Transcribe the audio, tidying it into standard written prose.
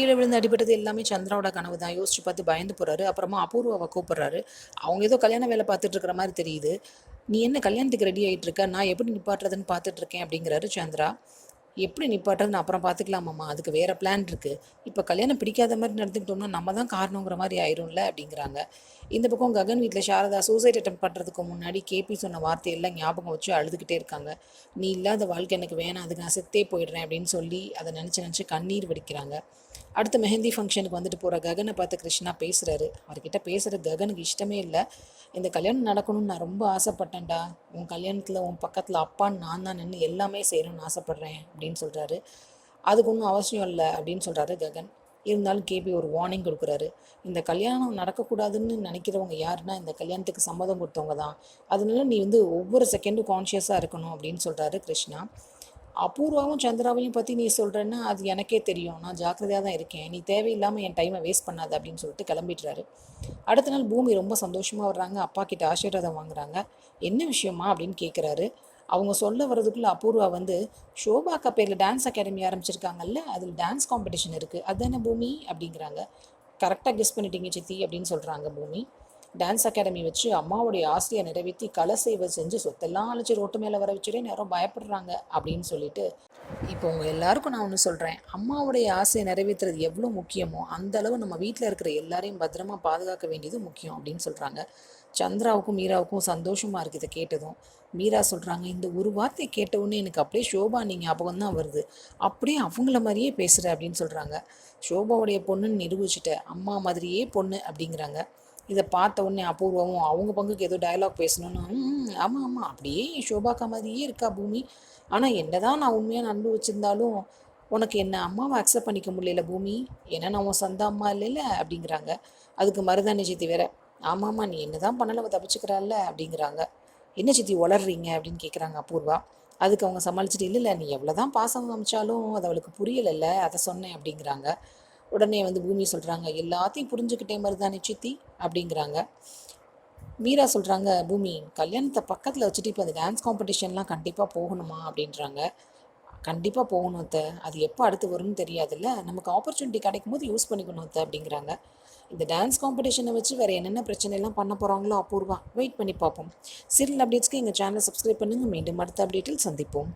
கீழே விழுந்து அடிபட்டது எல்லாமே சந்திராவோட கனவு தான். யோசிச்சு பார்த்து பயந்து போறாரு. அப்புறமா அபூர்வாவை கூப்பிடுறாரு. அவங்க ஏதோ கல்யாண வேலை பார்த்துட்டு இருக்கிற மாதிரி தெரியுது. நீ என்ன கல்யாணத்துக்கு ரெடி ஆகிட்டு இருக்க? நான் எப்படி நிப்பாட்டுறதுன்னு பார்த்துட்டு இருக்கேன் அப்படிங்கிறாரு சந்திரா. எப்படி நிப்பாட்டுறதுன்னு அப்புறம் பார்த்துக்கலாமாம்மா, அதுக்கு வேற பிளான் இருக்கு. இப்போ கல்யாணம் பிடிக்காத மாதிரி நடந்துக்கிட்டோம்னா நம்ம தான் காரணங்கிற மாதிரி ஆயிரும்ல அப்படிங்கிறாங்க. இந்த பக்கம் ககன் வீட்டில் சாரதா சூசைட் அட்டம் பண்ணுறதுக்கு முன்னாடி கேபி சொன்ன வார்த்தையெல்லாம் ஞாபகம் வச்சு அழுதுகிட்டே இருக்காங்க. நீ இல்லாத வாழ்க்கை எனக்கு வேணாம், அதுக்கு நான் செத்தே போயிடுறேன் அப்படின்னு சொல்லி அதை நினச்சி கண்ணீர் வடிக்கிறாங்க. அடுத்து மெஹந்தி ஃபங்க்ஷனுக்கு வந்துட்டு போகிற ககனை பார்த்து கிருஷ்ணா பேசுகிறாரு. அவர்கிட்ட பேசுகிற ககனுக்கு இஷ்டமே இல்லை. இந்த கல்யாணம் நடக்கணும்னு நான் ரொம்ப ஆசைப்பட்டேன்டா. உன் கல்யாணத்தில் உன் பக்கத்தில் அப்பான்னு நான் தான் நின்று எல்லாமே செய்யணும்னு ஆசைப்பட்றேன் அப்படின்னு சொல்கிறாரு. அதுக்கு ஒன்றும் அவசியம் இல்லை அப்படின்னு சொல்கிறாரு ககன். இருந்தாலும் கேபி ஒரு வார்னிங் கொடுக்குறாரு. இந்த கல்யாணம் நடக்கக்கூடாதுன்னு நினைக்கிறவங்க யாருன்னா இந்த கல்யாணத்துக்கு சம்மதம் கொடுத்தவங்க தான். அதனால நீ ஒவ்வொரு செகண்டும் கான்ஷியஸாக இருக்கணும் அப்படின்னு சொல்கிறாரு கிருஷ்ணா. அபூர்வாவும் சந்திராவையும் பற்றி நீ சொல்கிறேன்னா அது எனக்கே தெரியும், நான் ஜாக்கிரதையாக தான் இருக்கேன், நீ தேவையில்லாமல் என் டைமை வேஸ்ட் பண்ணாத அப்படின்னு சொல்லிட்டு கிளம்பிடுறாரு. அடுத்த நாள் பூமி ரொம்ப சந்தோஷமாக வர்றாங்க. அப்பா கிட்ட ஆசீர்வாதம் வாங்குறாங்க. என்ன விஷயமா அப்படின்னு கேட்குறாரு. அவங்க சொல்ல வர்றதுக்குள்ளே அபூர்வா ஷோபாக்கா பேரில் டான்ஸ் அகாடமி ஆரம்பிச்சிருக்காங்கல்ல, அதில் டான்ஸ் காம்படிஷன் இருக்குது, அதுதானே பூமி அப்படிங்கிறாங்க. கரெக்டாக கெஸ் பண்ணிட்டீங்க சித்தி அப்படின்னு சொல்கிறாங்க பூமி. டான்ஸ் அகாடமி வச்சு அம்மாவுடைய ஆசையை நிறைவேற்றி கலை சேவை செஞ்சு சொத்தெல்லாம் அழைச்சி ரோட்டு மேலே வர வச்சுட்டே நேரம் பயப்படுறாங்க அப்படின்னு சொல்லிட்டு, இப்போ உங்கள் எல்லாருக்கும் நான் ஒன்று சொல்கிறேன். அம்மாவுடைய ஆசையை நிறைவேற்றுறது எவ்வளோ முக்கியமோ அந்த அளவு நம்ம வீட்டில் இருக்கிற எல்லாரையும் பத்திரமா பாதுகாக்க வேண்டியது முக்கியம் அப்படின்னு சொல்கிறாங்க. சந்திராவுக்கும் மீராவுக்கும் சந்தோஷமாக இருக்குது இதை கேட்டதும். மீரா சொல்கிறாங்க, இந்த ஒரு வார்த்தை கேட்டவுடனே எனக்கு அப்படியே ஷோபா நீங்கள் ஞாபகம் தான் வருது, அப்படியே அவங்கள மாதிரியே பேசுகிற அப்படின்னு சொல்கிறாங்க. ஷோபாவுடைய பொண்ணுன்னு நிரூபிச்சுட்ட, அம்மா மாதிரியே பொண்ணு அப்படிங்கிறாங்க. இதை பார்த்த உடனே அபூர்வமும் அவங்க பங்குக்கு ஏதோ டயலாக் பேசணும்னு, ஆமாம் ஆமாம் அப்படியே ஷோபாக்கா மாதிரியே இருக்கா பூமி, ஆனால் என்ன தான் நான் உண்மையாக அன்பு வச்சுருந்தாலும் உனக்கு என்ன அம்மாவை அக்செப்ட் பண்ணிக்க முடியல பூமி, ஏன்னா நான் உன் சொந்த அம்மா இல்லைல்ல அப்படிங்கிறாங்க. அதுக்கு மருதாணி சித்தி வேற, ஆமாம்மா நீ என்ன தான் பண்ணல அவள் தப்பிச்சுக்கிறாள்ல அப்படிங்கிறாங்க. என்ன சித்தி வளர்றீங்க அப்படின்னு கேட்குறாங்க அபூர்வா. அதுக்கு அவங்க சமாளிச்சுட்டு, இல்லை நீ எவ்வளோ தான் பாசம் காமிச்சாலும் அது அவளுக்கு புரியலைல்ல, அதை சொன்னேன் அப்படிங்கிறாங்க. உடனே பூமி சொல்கிறாங்க, எல்லாத்தையும் புரிஞ்சுக்கிட்டே மருதாணி சித்தி அப்படிங்கிறாங்க. மீரா சொல்கிறாங்க, பூமி கல்யாணத்தை பக்கத்தில் வச்சுட்டு இப்போ அந்த டான்ஸ் காம்படிஷன்லாம் கண்டிப்பாக போகணுமா அப்படின்றாங்க. கண்டிப்பாக போகணும் அத்தை, அது எப்போ அடுத்து வரும்னு தெரியாதுல்ல, நமக்கு ஆப்பர்ச்சுனிட்டி கிடைக்கும் போது யூஸ் பண்ணிக்கணும் அத்தை அப்படிங்கிறாங்க. இந்த டான்ஸ் காம்படிஷனை வச்சு வேறு என்னென்ன பிரச்சனைலாம் பண்ண போகிறாங்களோ அபூர்வா, வெயிட் பண்ணி பார்ப்போம். சீரியல் அப்டேட்ஸ்க்கு எங்கள் சேனலை சப்ஸ்கிரைப் பண்ணுங்கள். மீண்டும் அடுத்த அப்டேட்டில் சந்திப்போம்.